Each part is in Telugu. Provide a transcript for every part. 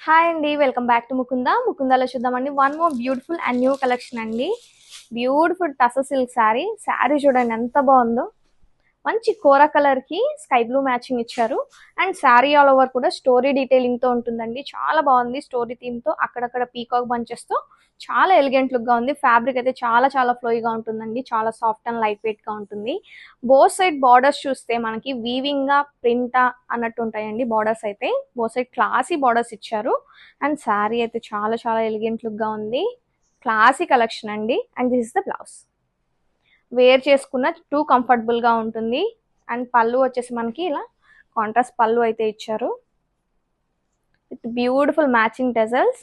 హాయ్ అండి, వెల్కమ్ బ్యాక్ టు ముకుందాలో చూద్దామండి. One more beautiful and new collection అండి. బ్యూటిఫుల్ టసర్ సిల్క్ శారీ చూడండి ఎంత బాగుందో. మంచి కోరా కలర్ కి స్కై బ్లూ మ్యాచింగ్ ఇచ్చారు. అండ్ శారీ ఆల్ ఓవర్ కూడా స్టోరీ డీటెయిలింగ్ తో ఉంటుందండి. చాలా బాగుంది. స్టోరీ థీమ్ తో అక్కడక్కడ పీకాక్ బంచెస్ తో చాలా ఎలిగెంట్ లుక్ గా ఉంది. ఫ్యాబ్రిక్ అయితే చాలా చాలా ఫ్లోయిగా ఉంటుందండి. చాలా సాఫ్ట్ అండ్ లైట్ వెయిట్ గా ఉంటుంది. బోత్ సైడ్ బార్డర్స్ చూస్తే మనకి వీవింగ్ గా ప్రింటా అన్నట్టు ఉంటాయండి. బార్డర్స్ అయితే బోత్ సైడ్ క్లాసీ బార్డర్స్ ఇచ్చారు. అండ్ శారీ అయితే చాలా చాలా ఎలిగెంట్ లుక్ గా ఉంది. క్లాసీ కలెక్షన్ అండి. And this is the blouse. Wear చేసుకున్న టూ కంఫర్టబుల్ గా ఉంటుంది. అండ్ పళ్ళు వచ్చేసి మనకి ఇలా కాంట్రాస్ట్ పళ్ళు అయితే ఇచ్చారు with beautiful matching tassels.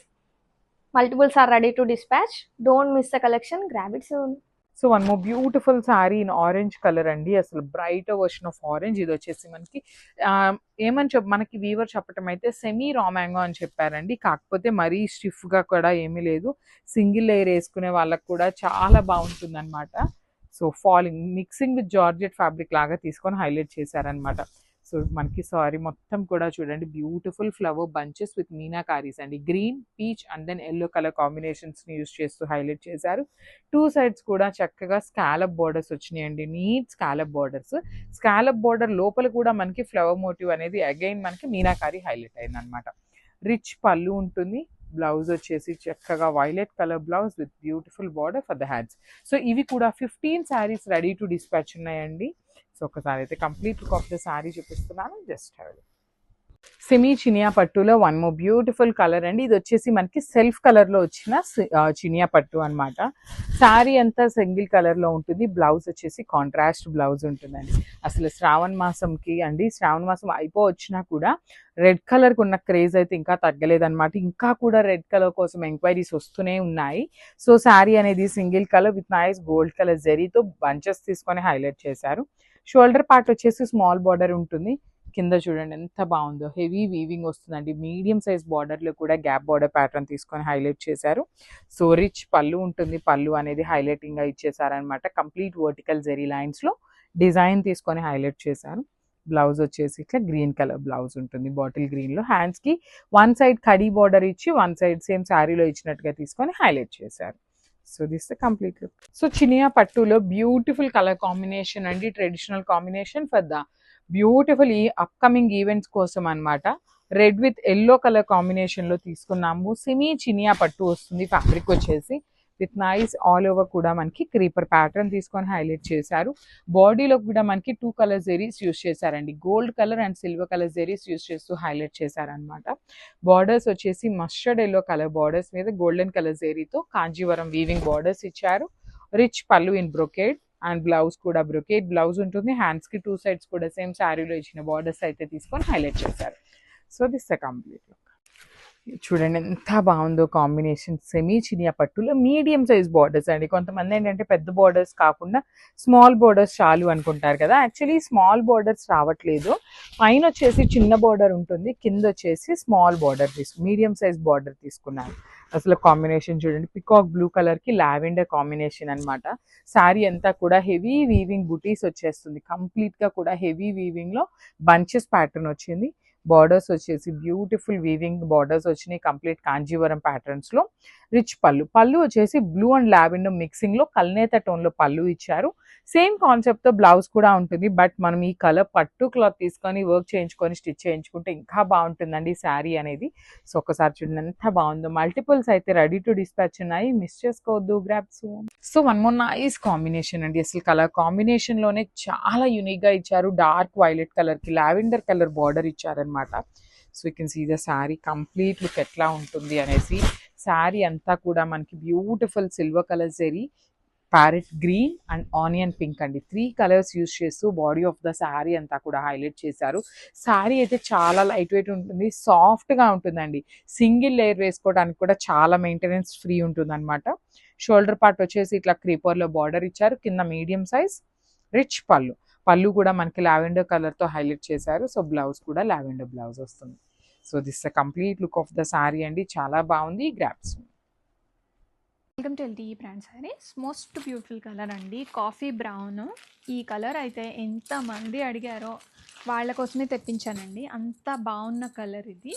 Multiples are ready to dispatch. Don't miss the collection, grab it soon. So one more beautiful sari in orange colour అండి. అసలు బ్రైట్ వర్షన్ ఆఫ్ ఆరెంజ్. ఇది వచ్చేసి మనకి ఏమని మనకి వీవర్ చెప్పటం అయితే సెమీ రా మ్యాంగో అని చెప్పారండి. కాకపోతే మరీ స్టిఫ్ గా కూడా ఏమీ లేదు. సింగిల్ లేయర్ వేసుకునే వాళ్ళకి కూడా చాలా బాగుంటుంది అనమాట. So falling mixing with georgette fabric లాగా తీసుకొని హైలైట్ చేశారనమాట. సో మనకి సారీ మొత్తం కూడా చూడండి బ్యూటిఫుల్ ఫ్లవర్ బంచెస్ విత్ మీనాకారీస్ అండి. Green, peach and then yellow colour combinations ని యూస్ చేస్తూ హైలైట్ చేశారు. టూ సైడ్స్ కూడా చక్కగా స్కాలప్ బోర్డర్స్ వచ్చినాయండి. Neat scallop borders. Scallop border లోపల కూడా మనకి ఫ్లవర్ మోటివ్ అనేది అగైన్ మనకి మీనాకారి హైలైట్ అయింది అనమాట. రిచ్ పళ్ళు ఉంటుంది. బ్లౌజ్ వచ్చేసి చక్కగా violet colour blouse with beautiful border for the hands. So ఇవి కూడా 15 శారీస్ రెడీ టు డిస్పాచ్ ఉన్నాయండి. సో ఒకసారి అయితే complete look of the sari చూపిస్తున్నాను. Just have it. సెమీ చినియా పట్టులో వన్ మోర్ బ్యూటిఫుల్ కలర్ అండి. ఇది వచ్చేసి మనకి సెల్ఫ్ కలర్ లో వచ్చిన చినియా పట్టు అనమాట. శారీ అంతా సింగిల్ కలర్ లో ఉంటుంది. బ్లౌజ్ వచ్చేసి కాంట్రాస్ట్ బ్లౌజ్ ఉంటుందండి. అసలు శ్రావణ మాసంకి అండి, శ్రావణ మాసం అయిపోవచ్చినా కూడా రెడ్ కలర్ కు ఉన్న క్రేజ్ అయితే ఇంకా తగ్గలేదన్నమాట. ఇంకా కూడా రెడ్ కలర్ కోసం ఎంక్వైరీస్ వస్తూనే ఉన్నాయి. సో శారీ అనేది single colour with nice gold colour జరీతో బంచెస్ తీసుకొని హైలైట్ చేశారు. షోల్డర్ పార్ట్ వచ్చేసి స్మాల్ బార్డర్ ఉంటుంది. కింద చూడండి ఎంత బాగుందో. హెవీ వీవింగ్ వస్తుందండి. మీడియం సైజ్ బార్డర్ లో కూడా గ్యాప్ బార్డర్ ప్యాటర్న్ తీసుకొని హైలైట్ చేశారు. సో రిచ్ పళ్ళు ఉంటుంది. పళ్ళు అనేది హైలైటింగ్ గా ఇచ్చేసారనమాట. కంప్లీట్ వర్టికల్ జెరీ లైన్స్ లో డిజైన్ తీసుకొని హైలైట్ చేశారు. బ్లౌజ్ వచ్చేసి ఇట్లా గ్రీన్ కలర్ బ్లౌజ్ ఉంటుంది. బాటిల్ గ్రీన్ లో హ్యాండ్స్ కి వన్ సైడ్ కడీ బార్డర్ ఇచ్చి వన్ సైడ్ సేమ్ శారీలో ఇచ్చినట్టుగా తీసుకొని హైలైట్ చేశారు. So this the complete look. So Chiniya పట్టులో బ్యూటిఫుల్ కలర్ కాంబినేషన్ అండి. Traditional combination for the beautiful ఈ అప్కమింగ్ ఈవెంట్స్ కోసం అనమాట. Red with yellow colour combination లో తీసుకున్నాము. సెమీ చినియా పట్టు వస్తుంది. ఫ్యాబ్రిక్ వచ్చేసి విత్ నైస్ ఆల్ ఓవర్ కూడా మనకి క్రీపర్ ప్యాటర్న్ తీసుకొని హైలైట్ చేశారు. బాడీలో కూడా మనకి టూ కలర్ జెరీస్ యూస్ చేశారండి. Gold colour and silver colour zaris use చేస్తూ హైలైట్ చేశారనమాట. బార్డర్స్ వచ్చేసి మస్టర్డ్ ఎల్లో కలర్ బార్డర్స్ మీద గోల్డెన్ కలర్ జెరీతో కాంజీవరం వీవింగ్ బార్డర్స్ ఇచ్చారు. Rich pallu in brocade and blouse కూడా బ్రొకేడ్ బ్లౌజ్ ఉంటుంది. హ్యాండ్స్ కి టూ సైడ్స్ కూడా సేమ్ శారీలో ఇచ్చిన బార్డర్స్ అయితే తీసుకొని హైలైట్ చేశారు. So this the complete look. చూడండి ఎంత బాగుందో కాంబినేషన్. సెమీ చినియా పట్టులో మీడియం సైజ్ బార్డర్స్ అండి. కొంతమంది ఏంటంటే పెద్ద బార్డర్స్ కాకుండా స్మాల్ బార్డర్స్ చాలు అనుకుంటారు కదా. యాక్చువల్లీ స్మాల్ బార్డర్స్ రావట్లేదు. పైన వచ్చేసి చిన్న బార్డర్ ఉంటుంది. కింద వచ్చేసి small border medium size border తీసుకున్నాను. అసలు కాంబినేషన్ చూడండి. పికాక్ బ్లూ కలర్ కి లావెండర్ కాంబినేషన్ అనమాట. శారీ అంతా కూడా హెవీ వీవింగ్ బుటీస్ వచ్చేస్తుంది. కంప్లీట్ గా కూడా హెవీ వీవింగ్ లో బంచెస్ ప్యాటర్న్ వచ్చింది. బార్డర్స్ వచ్చేసి బ్యూటిఫుల్ వీవింగ్ బార్డర్స్ వచ్చినాయి. కంప్లీట్ కాంజీవరం ప్యాటర్న్స్ లో రిచ్ పళ్ళు వచ్చేసి బ్లూ అండ్ లావెండర్ మిక్సింగ్ లో కల్నేత టోన్ లో పళ్ళు ఇచ్చారు. సేమ్ కాన్సెప్ట్ తో బ్లౌజ్ కూడా ఉంటుంది. బట్ మనం ఈ కలర్ పట్టు క్లాత్ తీసుకొని వర్క్ చేయించుకొని స్టిచ్ చేయించుకుంటే ఇంకా బాగుంటుందండి శారీ అనేది. సో ఒకసారి చూడండి ఎంత బాగుందో. మల్టిపుల్స్ అయితే రెడీ టు డిస్పాచ్ ఉన్నాయి. మిస్ చేసుకోవద్దు. Grab soon. So one more nice combination అండి. అసలు కలర్ కాంబినేషన్ లోనే చాలా యూనిక్ గా ఇచ్చారు. డార్క్ వైలెట్ కలర్ కి లావెండర్ కలర్ బార్డర్ ఇచ్చారనమాట. So you can see the sari complete look ఎట్లా ఉంటుంది అనేసి. శారీ అంతా కూడా మనకి beautiful silver colour zari, parrot green and onion pink అండి. 3 కలర్స్ యూస్ చేస్తూ బాడీ ఆఫ్ ద శారీ అంతా కూడా హైలైట్ చేశారు. శారీ అయితే చాలా లైట్ వెయిట్ ఉంటుంది. సాఫ్ట్ గా ఉంటుందండి. సింగిల్ లేయర్ వేసుకోవడానికి కూడా చాలా మెయింటెనెన్స్ ఫ్రీ ఉంటుంది అనమాట. షోల్డర్ పార్ట్ వచ్చేసి ఇట్లా క్రీపర్ లో బార్డర్ ఇచ్చారు. కింద మీడియం సైజ్ రిచ్ పళ్ళు కూడా మనకి లావెండర్ కలర్ తో హైలైట్ చేశారు. సో బ్లౌజ్ కూడా లావెండర్ బ్లౌజ్ వస్తుంది. So this the complete look of the sari అండి. చాలా బాగుంది. Grasp. Welcome to LTE brand saris. Most beautiful colour అండి, కాఫీ బ్రౌన్. ఈ కలర్ అయితే ఎంతమంది అడిగారో వాళ్ళ కోసమే తెప్పించానండి. అంత బాగున్న కలర్ ఇది.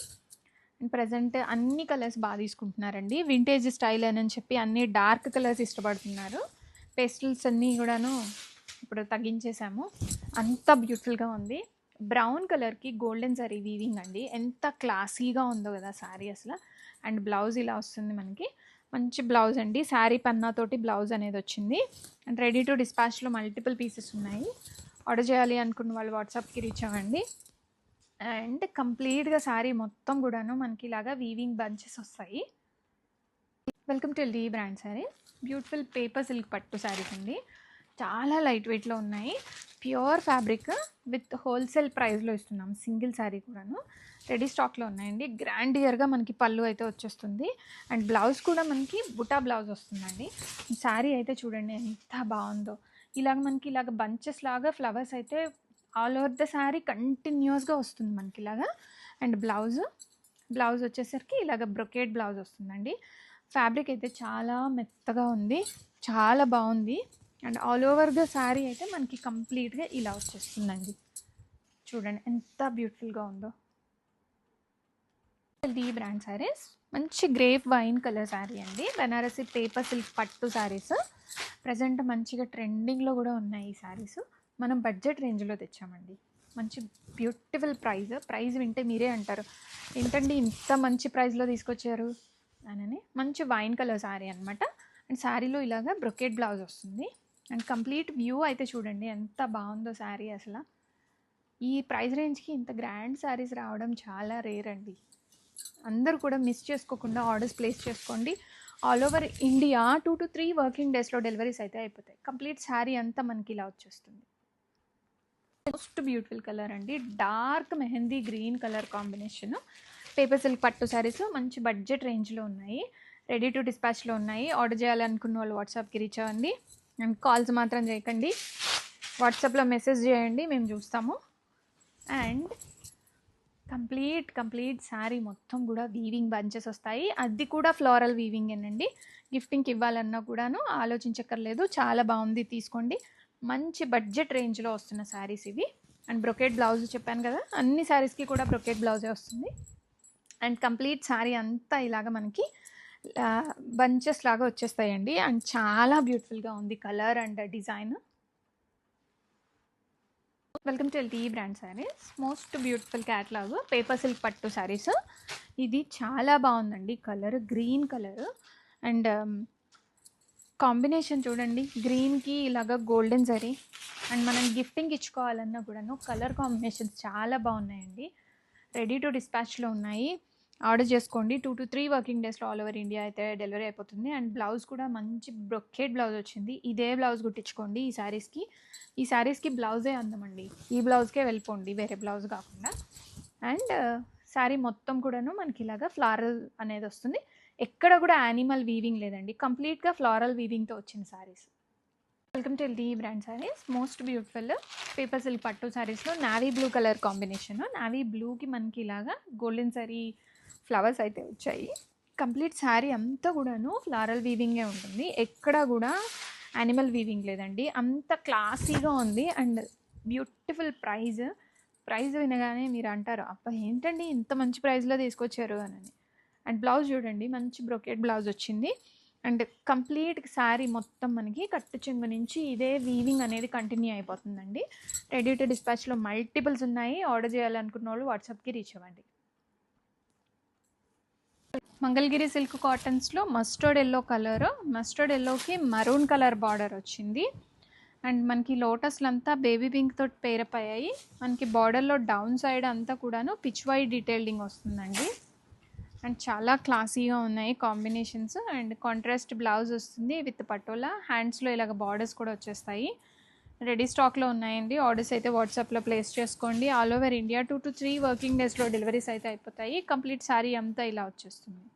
అండ్ ప్రజెంట్ అన్ని కలర్స్ బాగా తీసుకుంటున్నారండి. వింటేజ్ స్టైల్ అని చెప్పి అన్ని డార్క్ కలర్స్ ఇష్టపడుతున్నారు. పేస్టల్స్ అన్నీ కూడాను ఇప్పుడు తగ్గించేసాము. అంత బ్యూటిఫుల్గా ఉంది. బ్రౌన్ కలర్కి గోల్డెన్ జరీ వీవింగ్ అండి. ఎంత క్లాసీగా ఉందో కదా శారీ అసలు. అండ్ బ్లౌజ్ ఇలా వస్తుంది మనకి. మంచి బ్లౌజ్ అండి. శారీ పన్నాతోటి బ్లౌజ్ అనేది వచ్చింది. అండ్ రెడీ టు డిస్పాచ్లో మల్టిపుల్ పీసెస్ ఉన్నాయి. ఆర్డర్ చేయాలి అనుకున్న వాళ్ళు వాట్సాప్కి రీచ్ అవ్వండి. అండ్ కంప్లీట్గా శారీ మొత్తం కూడాను మనకి ఇలాగా వీవింగ్ బంచెస్ వస్తాయి. Welcome to LD brand saris. Beautiful paper silk పట్టు శారీస్ అండి. చాలా లైట్ వెయిట్లో ఉన్నాయి. ప్యూర్ ఫ్యాబ్రిక్ విత్ హోల్సేల్ ప్రైస్లో ఇస్తున్నాం. సింగిల్ శారీ కూడాను రెడీ స్టాక్లో ఉన్నాయండి. గ్రాండియర్గా మనకి పళ్ళు అయితే వచ్చేస్తుంది. అండ్ బ్లౌజ్ కూడా మనకి బుటా బ్లౌజ్ వస్తుందండి. శారీ అయితే చూడండి ఎంత బాగుందో. ఇలాగ మనకి ఇలాగ బంచెస్ లాగా ఫ్లవర్స్ అయితే ఆల్ ఓవర్ ద శారీ కంటిన్యూస్గా వస్తుంది మనకి ఇలాగా. అండ్ బ్లౌజ్ వచ్చేసరికి ఇలాగ బ్రొకేట్ బ్లౌజ్ వస్తుందండి. ఫ్యాబ్రిక్ అయితే చాలా మెత్తగా ఉంది, చాలా బాగుంది. అండ్ ఆల్ ఓవర్గా శారీ అయితే మనకి కంప్లీట్గా ఇలా వచ్చేస్తుందండి. చూడండి ఎంత బ్యూటిఫుల్గా ఉందో. ఈ బ్రాండ్ శారీస్ మంచి గ్రేప్ వైన్ కలర్ శారీ అండి. బెనారసి పేపర్ సిల్క్ పట్టు శారీస్ ప్రజెంట్ మంచిగా ట్రెండింగ్లో కూడా ఉన్నాయి ఈ శారీస్. మనం బడ్జెట్ రేంజ్లో తెచ్చామండి. మంచి బ్యూటిఫుల్ ప్రైస్ వింటే మీరే అంటారు ఏంటండి ఇంత మంచి ప్రైస్లో తీసుకొచ్చారు అని. మంచి వైన్ కలర్ శారీ అనమాట. అండ్ శారీలో ఇలాగా బ్రొకేట్ బ్లౌజ్ వస్తుంది. అండ్ కంప్లీట్ వ్యూ అయితే చూడండి ఎంత బాగుందో శారీ అసలు. ఈ ప్రైస్ రేంజ్కి ఇంత గ్రాండ్ శారీస్ రావడం చాలా రేర్ అండి. అందరూ కూడా మిస్ చేసుకోకుండా ఆర్డర్స్ ప్లేస్ చేసుకోండి. All over India 2 to 3 working డేస్లో డెలివరీస్ అయితే అయిపోతాయి. కంప్లీట్ శారీ అంతా మనకి ఇలా వచ్చేస్తుంది. మోస్ట్ బ్యూటిఫుల్ కలర్ అండి. Dark mehndi green colour combination paper silk పట్టు శారీస్ మంచి బడ్జెట్ రేంజ్లో ఉన్నాయి. రెడీ టు డిస్పాచ్లో ఉన్నాయి. ఆర్డర్ చేయాలనుకున్న వాళ్ళు వాట్సాప్కి రీచ్ అవ్వండి. అండ్ కాల్స్ మాత్రం చేయకండి. వాట్సాప్లో మెసేజ్ చేయండి, మేము చూస్తాము. అండ్ కంప్లీట్ శారీ మొత్తం కూడా వీవింగ్ బంచెస్ వస్తాయి. అది కూడా ఫ్లోరల్ వీవింగ్ ఏనండి. గిఫ్టింగ్కి ఇవ్వాలన్నా కూడాను ఆలోచించక్కర్లేదు. చాలా బాగుంది, తీసుకోండి. మంచి బడ్జెట్ రేంజ్లో వస్తున్న శారీస్ ఇవి. అండ్ బ్రొకేట్ బ్లౌజ్ చెప్పాను కదా, అన్ని శారీస్కి కూడా బ్రొకేట్ బ్లౌజే వస్తుంది. అండ్ కంప్లీట్ శారీ అంతా ఇలాగ మనకి బంచెస్ లాగా వచ్చేస్తాయండి. అండ్ చాలా బ్యూటిఫుల్గా ఉంది colour and design. Welcome to LT brand saris. Most beautiful catalogue paper silk పట్టు శారీస్. ఇది చాలా బాగుందండి. Colour green colour and combination చూడండి. గ్రీన్కి ఇలాగ గోల్డెన్ జరీ. అండ్ మనం గిఫ్టింగ్ ఇచ్చుకోవాలన్నా కూడాను కలర్ కాంబినేషన్స్ చాలా బాగున్నాయండి. రెడీ టు డిస్పాచ్లో ఉన్నాయి. ఆర్డర్ చేసుకోండి. 2 to 3 వర్కింగ్ డేస్లో ఆల్ ఓవర్ ఇండియా అయితే డెలివరీ అయిపోతుంది. అండ్ బ్లౌజ్ కూడా మంచి బ్రొకేట్ బ్లౌజ్ వచ్చింది. ఇదే బ్లౌజ్ కుట్టించుకోండి ఈ శారీస్కి. ఈ శారీస్కి బ్లౌజే అందమండి. ఈ బ్లౌజ్కే వెళ్ళిపోండి, వేరే బ్లౌజ్ కాకుండా. అండ్ శారీ మొత్తం కూడాను మనకి ఇలాగా ఫ్లారల్ అనేది వస్తుంది. ఎక్కడ కూడా యానిమల్ వీవింగ్ లేదండి. కంప్లీట్గా ఫ్లారల్ వీవింగ్తో వచ్చిన saris. Welcome to LT brand saris. Most beautiful paper silk పట్టు శారీస్లో navy blue colour combination. Navy బ్లూకి మనకి ఇలాగా గోల్డెన్ జరీ ఫ్లవర్స్ అయితే వచ్చాయి. కంప్లీట్ శారీ అంతా కూడాను ఫ్లారల్ వీవింగే ఉంటుంది. ఎక్కడ కూడా యానిమల్ వీవింగ్ లేదండి. అంత క్లాసీగా ఉంది. అండ్ బ్యూటిఫుల్ ప్రైస్ వినగానే మీరు అంటారు అబ్బా ఏంటండి ఇంత మంచి ప్రైస్లో తీసుకొచ్చారు అని. అండ్ బ్లౌజ్ చూడండి, మంచి బ్రొకేట్ బ్లౌజ్ వచ్చింది. అండ్ కంప్లీట్ శారీ మొత్తం మనకి కట్టు చెంగు నుంచి ఇదే వీవింగ్ అనేది కంటిన్యూ అయిపోతుందండి. రెడీ టు డిస్పాచ్లో మల్టిపుల్స్ ఉన్నాయి. ఆర్డర్ చేయాలనుకున్న వాళ్ళు వాట్సాప్కి రీచ్ అవ్వండి. మంగళగిరి సిల్క్ కాటన్స్లో మస్టర్డ్ ఎల్లో కలర్, మస్టర్డ్ ఎల్లోకి మరూన్ కలర్ బార్డర్ వచ్చింది. అండ్ మనకి లోటస్లంతా బేబీ పింక్ తోటి పేరప్ అయ్యాయి. మనకి బార్డర్లో డౌన్ సైడ్ అంతా కూడాను పిచ్ వైట్ డీటెయిలింగ్ వస్తుందండి. అండ్ చాలా క్లాసీగా ఉన్నాయి కాంబినేషన్స్. అండ్ కాంట్రాస్ట్ బ్లౌజ్ వస్తుంది విత్ పటోలా. హ్యాండ్స్లో ఇలాగ బార్డర్స్ కూడా వచ్చేస్తాయి. రెడీ స్టాక్లో ఉన్నాయండి. ఆర్డర్స్ అయితే వాట్సాప్లో ప్లేస్ చేసుకోండి. All over India 2 to 3 working డేస్లో డెలివరీస్ అయితే అయిపోతాయి. కంప్లీట్ శారీ అంతా ఇలా వచ్చేస్తుంది.